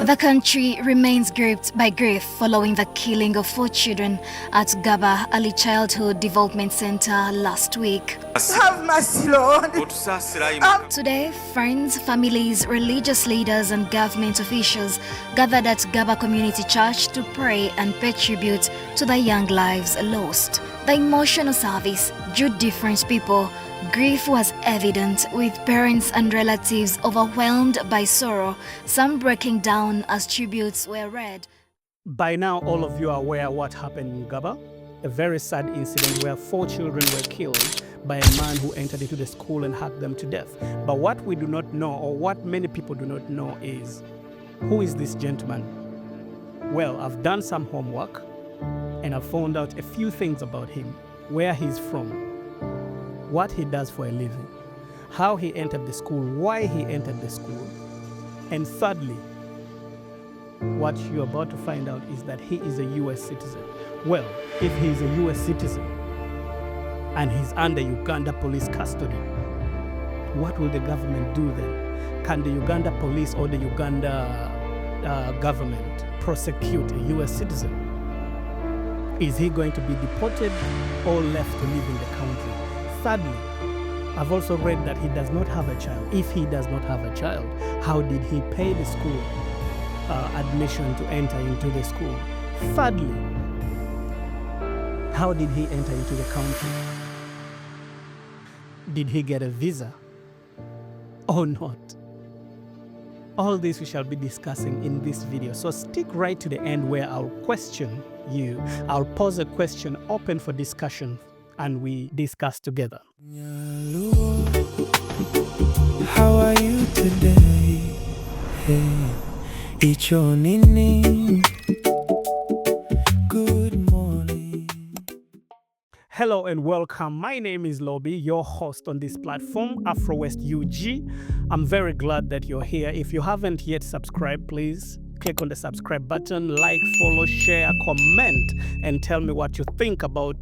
The country remains gripped by grief following the killing of 4 children at Ggaba Early Childhood Development Center last week. Have mercy, Lord. Today, friends, families, religious leaders and government officials gathered at Ggaba Community Church to pray and pay tribute to the young lives lost. The emotional service drew different people. Grief was evident, with parents and relatives overwhelmed by sorrow, some breaking down as tributes were read. By now, all of you are aware what happened in Ggaba, a very sad incident where 4 children were killed by a man who entered into the school and hacked them to death. But what we do not know, or what many people do not know, is who is this gentleman? Well, I've done some homework and I've found out a few things about him, where he's from, what he does for a living, how he entered the school, why he entered the school, and thirdly, what you're about to find out is that he is a US citizen. Well, if he's a US citizen and he's under Uganda police custody, what will the government do then? Can the Uganda police or the Uganda government prosecute a US citizen? Is he going to be deported or left to live in the country? Thirdly, I've also read that he does not have a child. If he does not have a child, how did he pay the school admission to enter into the school? Thirdly, how did he enter into the country? Did he get a visa or not? All this we shall be discussing in this video. So stick right to the end where I'll question you. I'll pose a question open for discussion and we discuss together. How are you today? Hey, it's your nini. Good morning. Hello and welcome. My name is Lobby, your host on this platform, Afrowest UG. I'm very glad that you're here. If you haven't yet subscribed, please click on the subscribe button, like, follow, share, comment, and tell me what you think about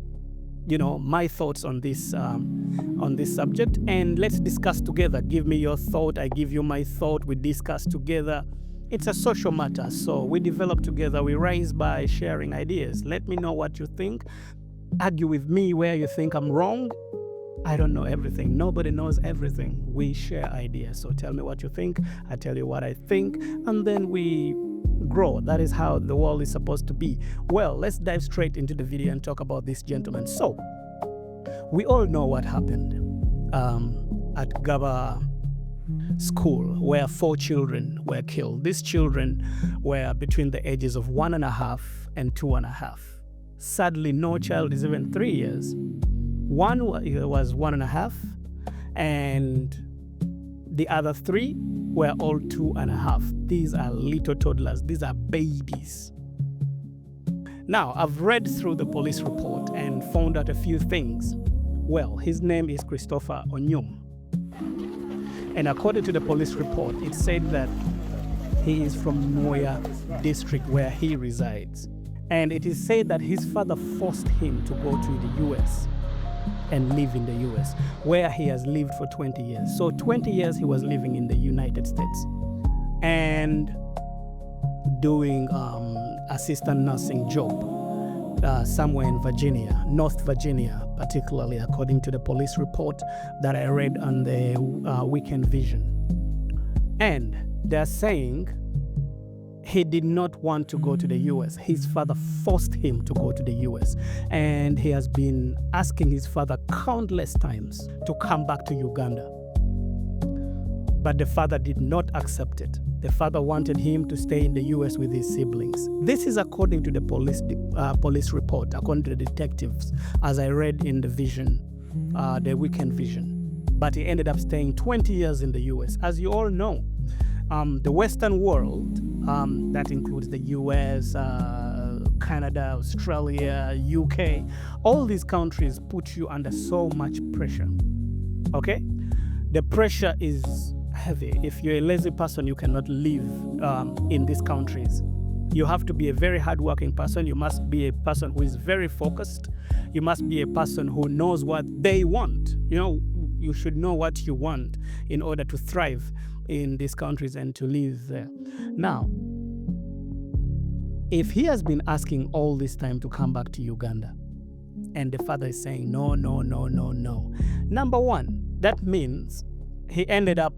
my thoughts on this subject, and let's discuss together. Give me your thought, I give you my thought, we discuss together. It's a social matter, so we develop together, we rise by sharing ideas. Let me know what you think. Argue with me where you think I'm wrong. I don't know everything. Nobody knows everything. We share ideas. So tell me what you think, I tell you what I think, and then we grow. That is how the world is supposed to be. Well, let's dive straight into the video and talk about this gentleman. So, we all know what happened at Ggaba school, where 4 children were killed. These children were between the ages of 1.5 and 2.5. Sadly, no child is even 3 years. One was 1.5, and the other 3 were all 2.5. These are little toddlers. These are babies. Now, I've read through the police report and found out a few things. Well, his name is Christopher Onyum. And according to the police report, it said that he is from Moya district where he resides. And it is said that his father forced him to go to the US and live in the US, where he has lived for 20 years. So 20 years he was living in the United States and doing assistant nursing job somewhere in Virginia, North Virginia, particularly according to the police report that I read on the Weekend Vision. And they're saying he did not want to go to the US. His father forced him to go to the US. And he has been asking his father countless times to come back to Uganda. But the father did not accept it. The father wanted him to stay in the US with his siblings. This is according to the police report, according to the detectives, as I read in the Vision, the Weekend Vision. But he ended up staying 20 years in the US. As you all know, the Western world, that includes the US, Canada, Australia, UK, all these countries put you under so much pressure, okay? The pressure is heavy. If you're a lazy person, you cannot live in these countries. You have to be a very hardworking person. You must be a person who is very focused. You must be a person who knows what they want. You should know what you want in order to thrive in these countries and to live there. Now, if he has been asking all this time to come back to Uganda, and the father is saying, no, no, no, no, no. Number one, that means he ended up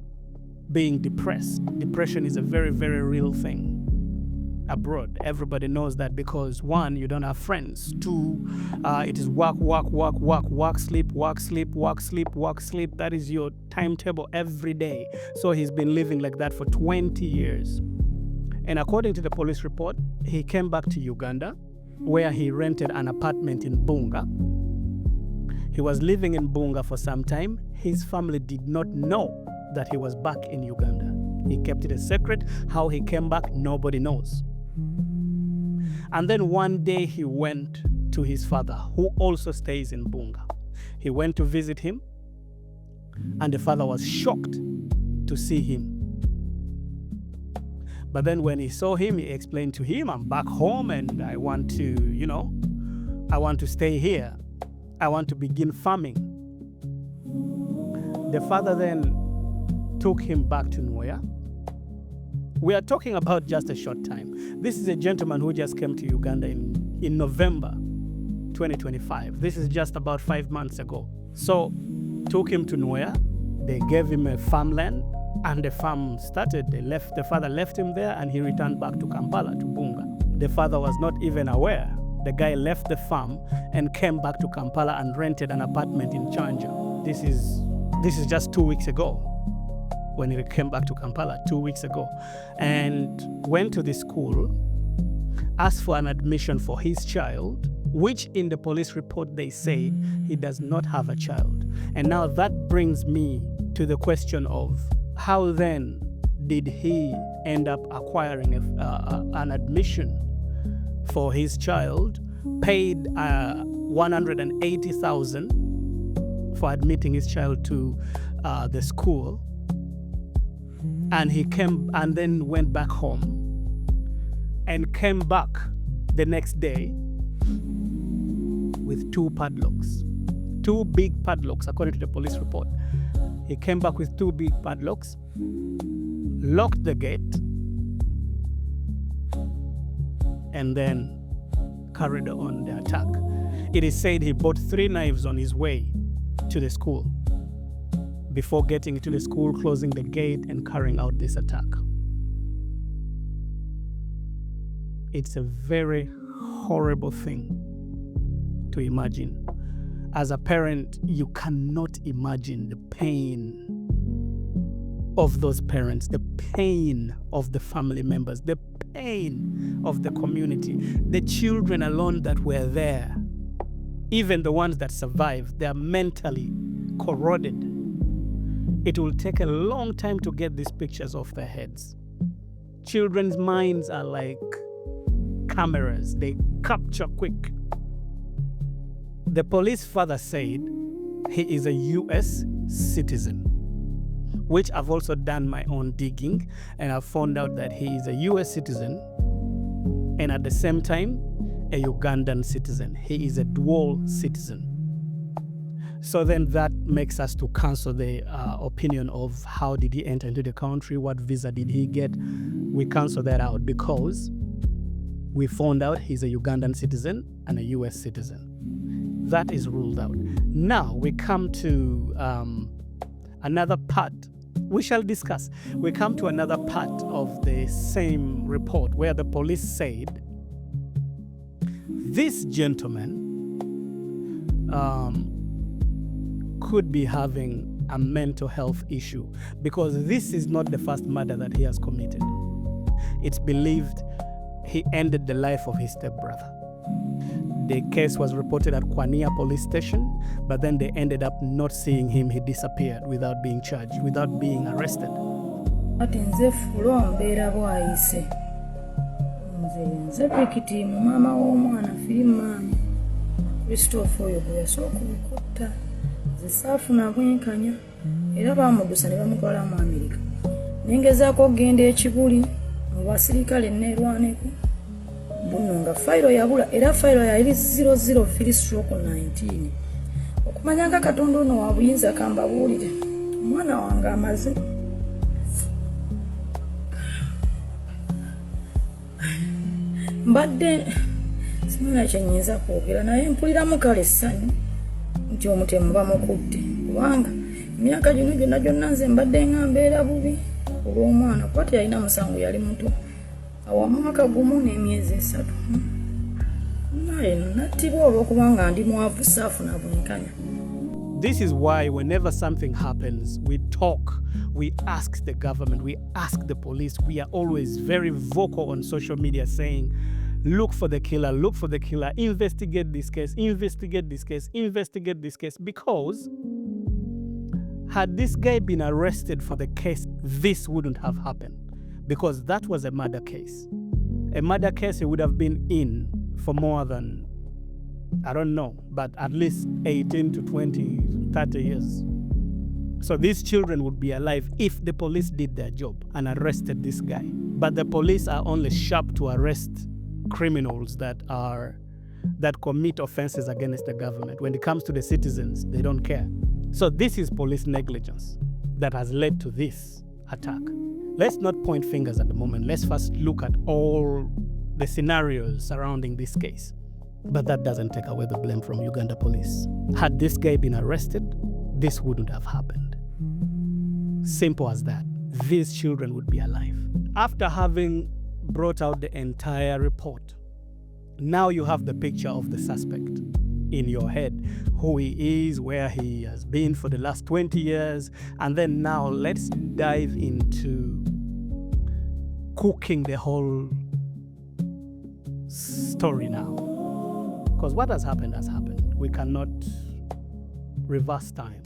being depressed. Depression is a very, very real thing abroad. Everybody knows that because one, you don't have friends. Two, it is work, sleep. That is your timetable every day. So he's been living like that for 20 years. And according to the police report, he came back to Uganda, where he rented an apartment in Bunga. He was living in Bunga for some time. His family did not know that he was back in Uganda. He kept it a secret. How he came back, nobody knows. And then one day he went to his father, who also stays in Bunga. He went to visit him, and the father was shocked to see him. But then when he saw him, he explained to him, I'm back home and I want to, I want to stay here. I want to begin farming. The father then took him back to Nuea. We are talking about just a short time. This is a gentleman who just came to Uganda in November 2025. This is just about 5 months ago. So, took him to Nuea. They gave him a farmland, and the farm started. The father left him there, and he returned back to Kampala, to Bunga. The father was not even aware. The guy left the farm and came back to Kampala and rented an apartment in Chanja. This is just 2 weeks ago, when he came back to Kampala 2 weeks ago, and went to the school, asked for an admission for his child, which in the police report they say he does not have a child. And now that brings me to the question of how then did he end up acquiring an admission for his child, paid $180,000 for admitting his child to the school, and he came and then went back home and came back the next day with 2 padlocks, 2 big padlocks, according to the police report. He came back with 2 big padlocks, locked the gate, and then carried on the attack. It is said he bought 3 knives on his way to the school before getting to the school, closing the gate, and carrying out this attack. It's a very horrible thing to imagine. As a parent, you cannot imagine the pain of those parents, the pain of the family members, the pain of the community, the children alone that were there. Even the ones that survived, they are mentally corroded. It will take a long time to get these pictures off their heads. Children's minds are like cameras. They capture quick. The police father said he is a US citizen, which I've also done my own digging, and I've found out that he is a US citizen and at the same time a Ugandan citizen. He is a dual citizen. So then that makes us to cancel the opinion of how did he enter into the country, what visa did he get. We cancel that out because we found out he's a Ugandan citizen and a US citizen. That is ruled out. Now we come to another part we shall discuss. We come to another part of the same report where the police said this gentleman could be having a mental health issue because this is not the first murder that he has committed. It's believed he ended the life of his stepbrother. The case was reported at Kwania police station, but then they ended up not seeing him. He disappeared without being charged, without being arrested. Ati nze fulo mbeera bwayise. Nze pikiti mama w'omwana firimu maami. Christopher oyo gwe yasooka okutta. Nze saafuna bwenkanya. Era baamudusa ne bamutwala mu Amerika. Nengezaako okugenda ekibuli mu basirikale neerwaneko. Buno nga fayiro yabula era fayiro yali 003/19. Okumanya nga Katonda ono wa buyinza kambabuulire. Omwana wange amaze mbadde simala kyenyinza kwogera naye mpuliramu kale essanyu nti omutemu bamukutte kubanga emyaka gino gyonna nze mbadde nga mbeera bubi olw'omwana kuba teyalina musango yali muto awa mwaka gumu n'emyezi 3 naye nattibwa olw'okubanga ndi mwavu saafuna bwenkanya. This is why whenever something happens, we talk, we ask the government, we ask the police. We are always very vocal on social media saying, look for the killer, investigate this case, investigate this case, investigate this case. Because had this guy been arrested for the case, this wouldn't have happened. Because that was a murder case. A murder case, he would have been in for more than, I don't know, but at least 18 to 20, 30 years. So these children would be alive if the police did their job and arrested this guy. But the police are only sharp to arrest criminals that commit offenses against the government. When it comes to the citizens, they don't care. So this is police negligence that has led to this attack. Let's not point fingers at the moment. Let's first look at all the scenarios surrounding this case. But that doesn't take away the blame from Uganda police. Had this guy been arrested, this wouldn't have happened. Simple as that. These children would be alive. After having brought out the entire report, now you have the picture of the suspect in your head, who he is, where he has been for the last 20 years. And then now let's dive into cooking the whole story now. Because what has happened has happened. We cannot reverse time.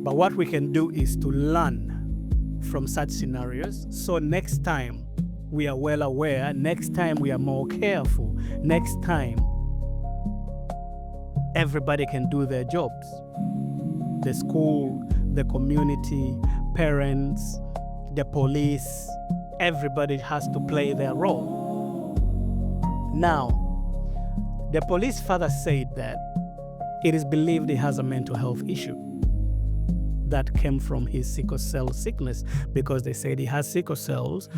But what we can do is to learn from such scenarios. So next time we are well aware, next time we are more careful, next time everybody can do their jobs. The school, the community, parents, the police, everybody has to play their role. Now, the police father said that it is believed he has a mental health issue that came from his sickle cell sickness, because they said he has sickle cells,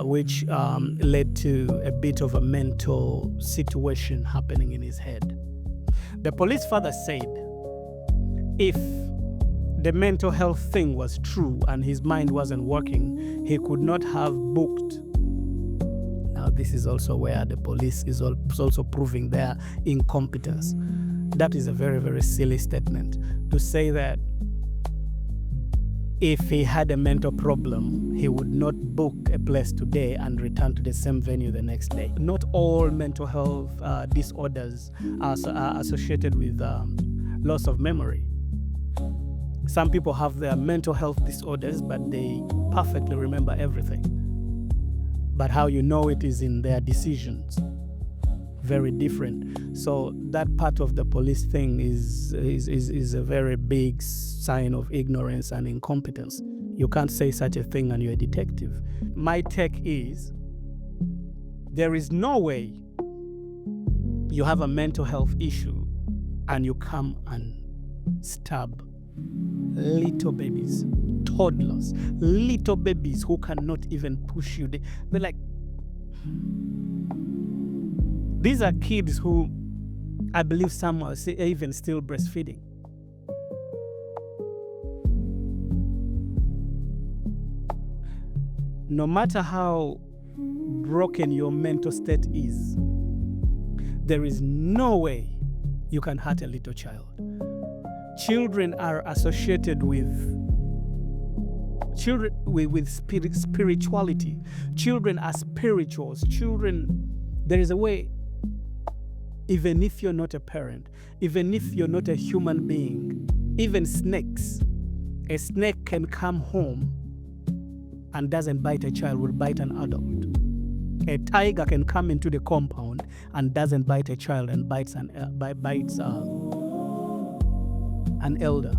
which led to a bit of a mental situation happening in his head. The police father said if the mental health thing was true and his mind wasn't working, he could not have booked. Now, this is also where the police is also proving their incompetence. That is a very, very silly statement to say that if he had a mental problem, he would not book a place today and return to the same venue the next day. Not all mental health disorders are associated with loss of memory. Some people have their mental health disorders, but they perfectly remember everything. But how you know it is in their decisions. Very different. So that part of the police thing is a very big sign of ignorance and incompetence. You can't say such a thing and you're a detective. My take is there is no way you have a mental health issue and you come and stab little babies, toddlers, little babies who cannot even push you. They're like, these are kids who, I believe some are even still breastfeeding. No matter how broken your mental state is, there is no way you can hurt a little child. Children are associated with spirituality. Children are spirituals. Children, there is a way, even if you're not a parent, even if you're not a human being, even snakes, a snake can come home and doesn't bite a child, will bite an adult. A tiger can come into the compound and doesn't bite a child and bites an elder.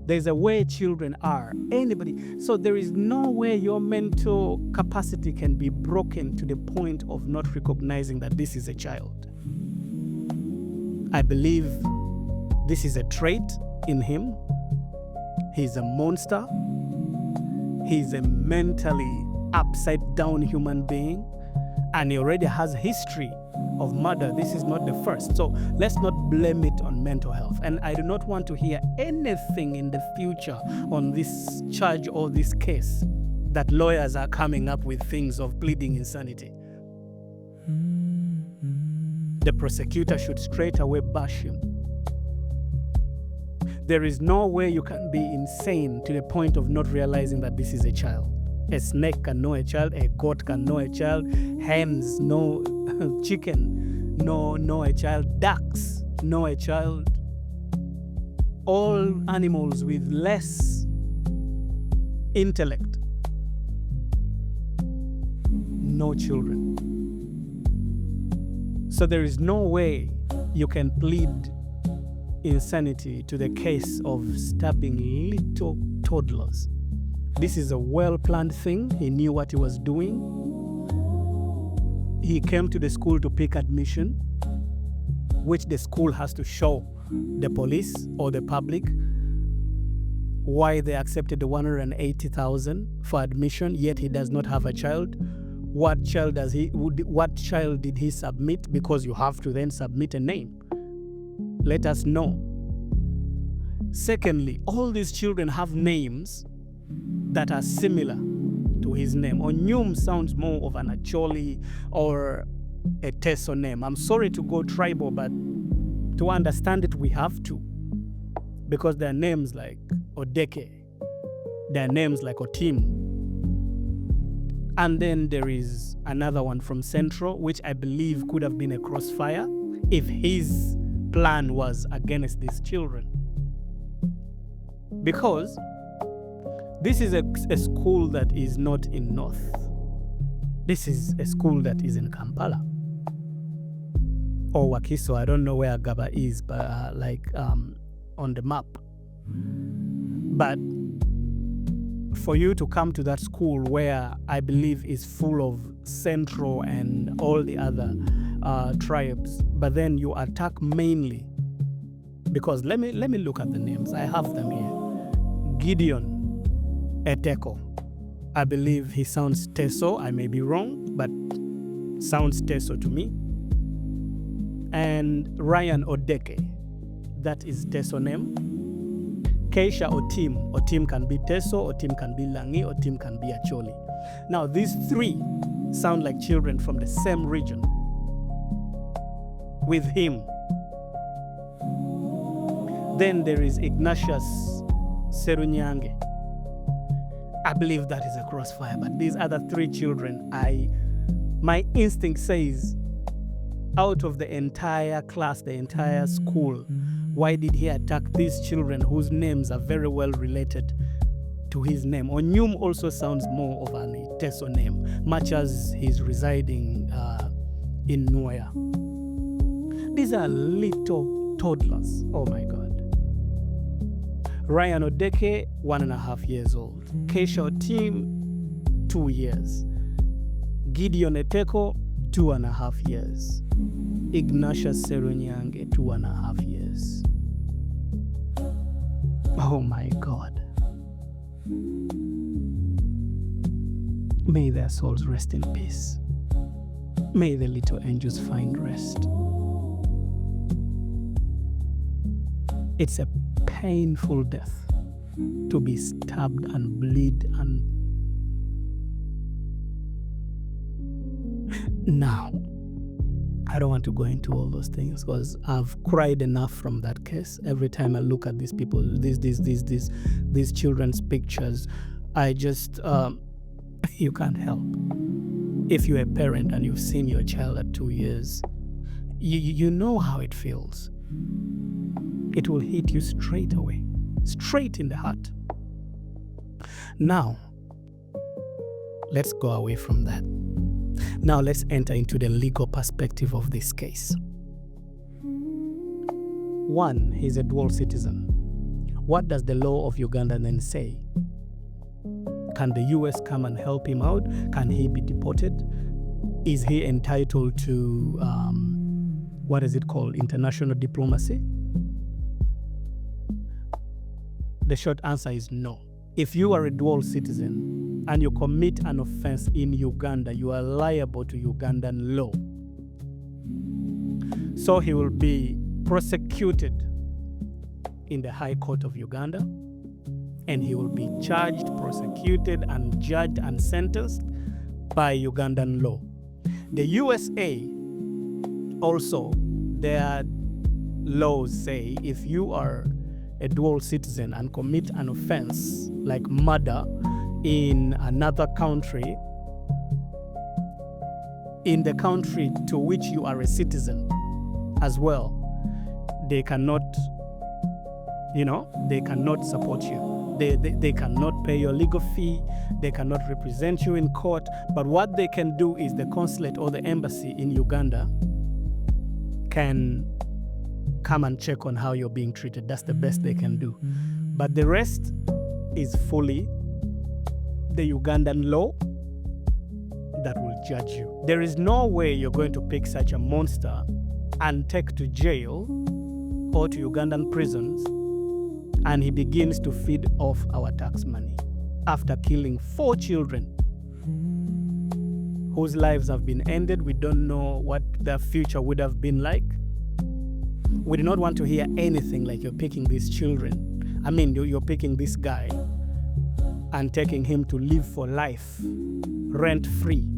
There's a way children are. Anybody. So there is no way your mental capacity can be broken to the point of not recognizing that this is a child. I believe this is a trait in him. He's a monster. He's a mentally upside down human being, and he already has history of murder. This is not the first. So let's not blame it on mental health. And I do not want to hear anything in the future on this charge or this case that lawyers are coming up with things of pleading insanity. The prosecutor should straight away bash him. There is no way you can be insane to the point of not realizing that this is a child. A snake can know a child, a goat can know a child, hens know chicken know a child, ducks know a child. All animals with less intellect know children. So there is no way you can plead insanity to the case of stabbing little toddlers. This is a well-planned thing. He knew what he was doing. He came to the school to pick admission, which the school has to show the police or the public why they accepted the 180,000 for admission, yet he does not have a child. What child did he submit? Because you have to then submit a name. Let us know. Secondly, all these children have names that are similar to his name. Onyum sounds more of an Acholi or a Teso name. I'm sorry to go tribal, but to understand it, we have to. Because there are names like Odeke, there are names like Otim. And then there is another one from Central, which I believe could have been a crossfire if his plan was against these children. Because this is a school that is not in North. This is a school that is in Kampala. Or Wakiso, I don't know where Ggaba is, but on the map. But for you to come to that school where I believe is full of Central and all the other tribes, but then you attack mainly, because let me look at the names. I have them here. Gideon Eteko. I believe he sounds Teso. I may be wrong, but sounds Teso to me. And Ryan Odeke. That is Teso name. Keisha Otim. Otim can be Teso, Otim can be Langi, Otim can be Acholi. Now, these three sound like children from the same region with him. Then there is Ignatius Serunyange. I believe that is a crossfire, but these other three children, my instinct says, out of the entire class, the entire school, why did he attack these children whose names are very well related to his name? Onyum also sounds more of an Teso name, much as he's residing in Nuaya. These are little toddlers. Oh my God. Ryan Odeke, 1.5 years old. Keisha Otim, 2 years. Gideon Eteko, 2.5 years. Ignatius Serunyange, 2.5 years. Oh my God. May their souls rest in peace. May the little angels find rest. It's a painful death to be stabbed and bleed and now I don't want to go into all those things because I've cried enough from that case. Every time I look at these people, these children's pictures, I just you can't help. If you're a parent and you've seen your child at 2 years, you know how it feels. It will hit you straight away, straight in the heart. Now, let's go away from that. Now let's enter into the legal perspective of this case. 1, he's a dual citizen. What does the law of Uganda then say? Can the US come and help him out? Can he be deported? Is he entitled to, what is it called, international diplomacy? The short answer is no. If you are a dual citizen, and you commit an offense in Uganda, you are liable to Ugandan law. So he will be prosecuted in the High Court of Uganda, and he will be charged, prosecuted, and judged and sentenced by Ugandan law. The USA also, their laws say if you are a dual citizen and commit an offense like murder in another country, in the country to which you are a citizen as well, they cannot, they cannot support you. They cannot pay your legal fee. They cannot represent you in court. But what they can do is the consulate or the embassy in Uganda can come and check on how you're being treated. That's the best they can do. But the rest is fully the Ugandan law that will judge you. There is no way you're going to pick such a monster and take to jail or to Ugandan prisons, and he begins to feed off our tax money after killing 4 children whose lives have been ended. We don't know what their future would have been like. We do not want to hear anything like you're picking these children. I mean, you're picking this guy and taking him to live for life, rent-free,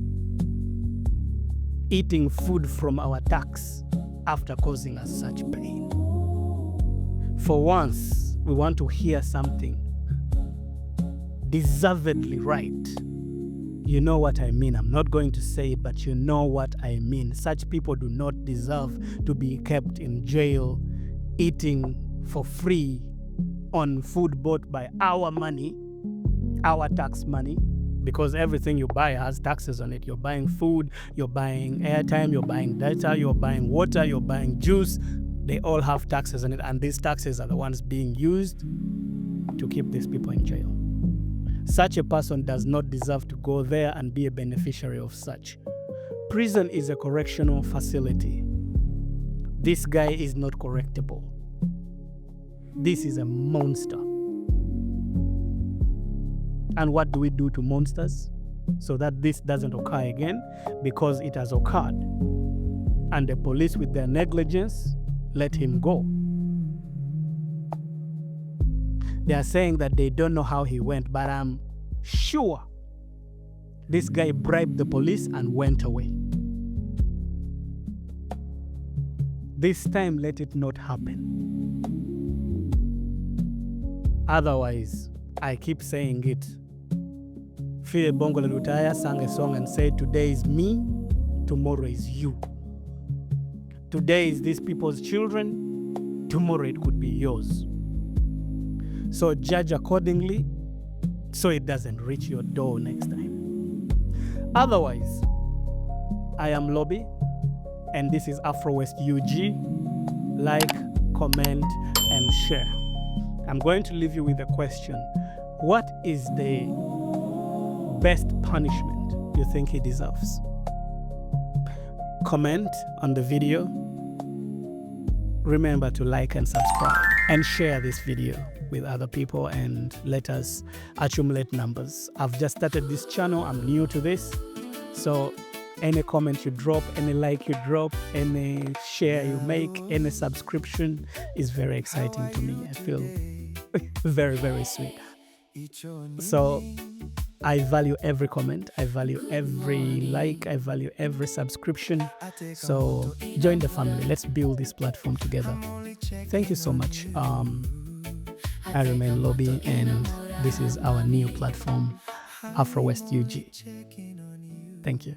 eating food from our tax after causing us such pain. For once, we want to hear something deservedly right. You know what I mean. I'm not going to say it, but you know what I mean. Such people do not deserve to be kept in jail, eating for free on food bought by our money, our tax money, because everything you buy has taxes on it. You're buying food, you're buying airtime, you're buying data, you're buying water, you're buying juice. They all have taxes on it, and these taxes are the ones being used to keep these people in jail. Such a person does not deserve to go there and be a beneficiary of such. Prison is a correctional facility. This guy is not correctable. This is a monster. And what do we do to monsters so that this doesn't occur again? Because it has occurred. And the police, with their negligence, let him go. They are saying that they don't know how he went, but I'm sure this guy bribed the police and went away. This time, let it not happen. Otherwise, I keep saying it. Phil Bongo Lutaya sang a song and said, today is me, tomorrow is you. Today is these people's children, tomorrow it could be yours. So judge accordingly so it doesn't reach your door next time. Otherwise, I am Lobby, and this is Afrowest UG. Like, comment, and share. I'm going to leave you with a question. What is the best punishment you think he deserves? Comment on the video. Remember to like and subscribe and share this video with other people, and let us accumulate numbers. I've just started this channel. I'm new to this. So any comment you drop, any like you drop, any share you make, any subscription is very exciting to me. I feel very, very sweet. So I value every comment. I value every like. I value every subscription. So join the family. Let's build this platform together. Thank you so much. I remain Lobby, and this is our new platform, Afrowest UG. Thank you.